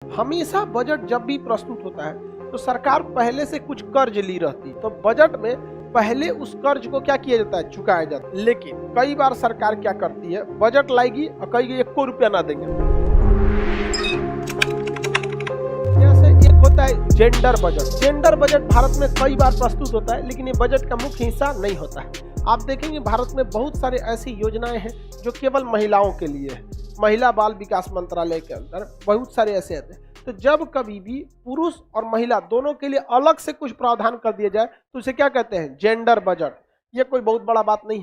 हमेशा बजट जब भी प्रस्तुत होता है तो सरकार पहले से कुछ कर्ज ली रहती है, तो बजट में पहले उस कर्ज को क्या किया जाता है, चुकाया जाता है। लेकिन कई बार सरकार क्या करती है, बजट लाएगी और कहेगी 1 रुपया ना देंगे। जैसे एक होता है gender budget. Gender budget Bharat में कई बार प्रस्तुत होता है, लेकिन ये बजट का मुख्य हिस्सा नहीं होता है। आप देखेंगे भारत में बहुत सारे ऐसी योजनाएं हैं जो केवल महिलाओं के लिए है। महिला बाल विकास मंत्रालय के अंदर बहुत सारे ऐसे आते हैं। तो जब कभी भी पुरुष और महिला दोनों के लिए अलग से कुछ प्रावधान कर दिया जाए तो उसे क्या कहते हैं, जेंडर बजट। ये कोई बहुत बड़ा बात नहीं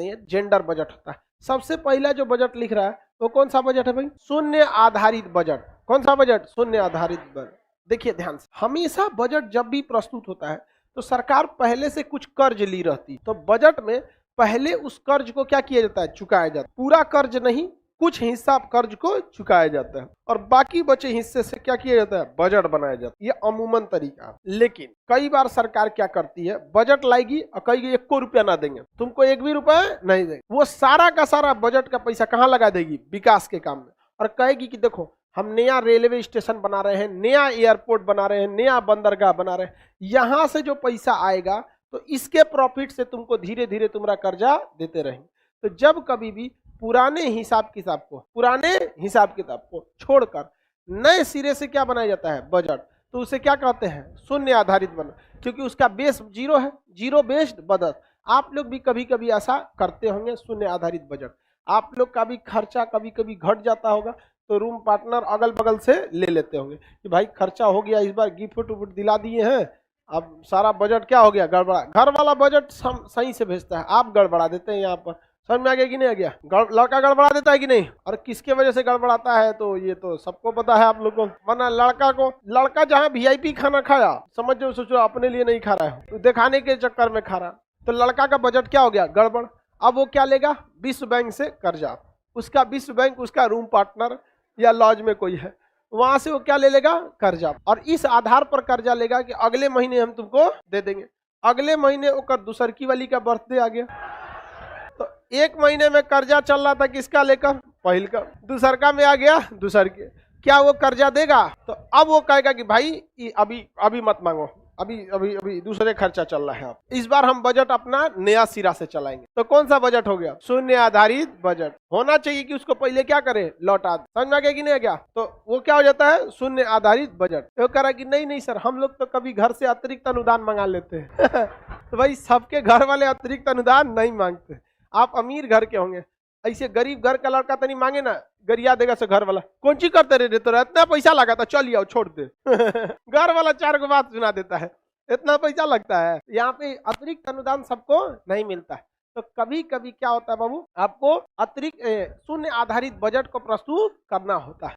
है, जेंडर बजट होता है। सबसे पहला जो बजट लिख रहा है वो कौन सा बजट है भाई, शून्य आधारित बजट। कौन सा बजट, शून्य आधारित बजट। देखिए ध्यान से, हमेशा बजट जब भी प्रस्तुत होता है तो सरकार पहले से कुछ कर्ज ली रहती, तो बजट में पहले उस कर्ज को क्या किया जाता है, चुकाया जाता है। पूरा कर्ज नहीं, कुछ हिस्सा कर्ज को चुकाया जाता है और बाकी बचे हिस्से से क्या किया जाता है, बजट बनाया जाता है। ये अमूमन तरीका है। लेकिन कई बार सरकार क्या करती है, बजट लाएगी और कहेगी 1 रुपया ना देंगे, तुमको 1 भी रुपया नहीं देंगे। वो सारा का सारा बजट का पैसा कहाँ लगा देगी, विकास के काम में, और कहेगी कि देखो हम नया रेलवे स्टेशन बना रहे हैं, नया एयरपोर्ट बना रहे हैं, नया बंदरगाह बना रहे हैं, यहाँ से जो पैसा आएगा तो इसके प्रॉफिट से तुमको धीरे धीरे तुम्हारा कर्जा देते रहेंगे। तो जब कभी भी पुराने हिसाब किताब को छोड़कर नए सिरे से क्या बनाया जाता है, बजट, तो उसे क्या कहते हैं, शून्य आधारित बना, क्योंकि उसका बेस जीरो है, जीरो बेस्ड बजट। आप लोग भी कभी कभी ऐसा करते होंगे, शून्य आधारित बजट। आप लोग का भी खर्चा कभी कभी घट जाता होगा तो रूम पार्टनर अगल बगल से ले लेते होंगे कि भाई खर्चा हो गया, इस बार गिफ्ट उफ्ट दिला दिए हैं, अब सारा बजट क्या हो गया, गड़बड़ा। घर वाला बजट सही से भेजता है, आप गड़बड़ा देते हैं। यहाँ पर समझ में आ गया कि नहीं आ गया, लड़का गड़बड़ा देता है कि नहीं, और किसके वजह से गड़बड़ाता है तो ये तो सबको पता है आप लोगों को। वरना लड़का जहाँ VIP खाना खाया, समझो सोचो अपने लिए नहीं खा रहा है, तो दिखाने के चक्कर में खा रहा, तो लड़का का बजट क्या हो गया, गड़बड़। अब वो क्या लेगा, विश्व बैंक से कर्जा, उसका विश्व बैंक उसका रूम पार्टनर या लॉज में कोई है, वहां से वो क्या ले लेगा, कर्जा, और इस आधार पर कर्जा लेगा कि अगले महीने हम तुमको दे देंगे। अगले महीने ओकर दूसरकी वाली का बर्थडे आ गया, तो 1 महीने में कर्जा चल रहा था किसका लेकर, पहिल का, दूसरका में आ गया दूसर के, क्या वो कर्जा देगा, तो अब वो कहेगा कि भाई अभी मत मांगो, अभी दूसरे खर्चा चल रहा है। आप इस बार हम बजट अपना नया सिरा से चलाएंगे। तो कौन सा बजट हो गया, शून्य आधारित बजट। होना चाहिए कि उसको पहले क्या करे, लौटा दे। समझ में आ गया कि नहीं आ गया, तो वो क्या हो जाता है, शून्य आधारित बजट। वो कह रहा कि नहीं सर, हम लोग तो कभी घर से अतिरिक्त अनुदान मंगा लेते हैं तो भाई सबके घर वाले अतिरिक्त अनुदान नहीं मांगते। आप अमीर घर के होंगे, ऐसे गरीब घर का लड़का तो नहीं मांगे ना, गरिया देगा से घर वाला, कौन ची करते रहे, तो इतना पैसा लगा था, चलिए आओ छोड़ दे घर वाला 4 को बात सुना देता है, इतना पैसा लगता है। यहाँ पे अतिरिक्त अनुदान सबको नहीं मिलता है। तो कभी कभी क्या होता है बाबू, आपको अतिरिक्त शून्य आधारित बजट को प्रस्तुत करना होता है।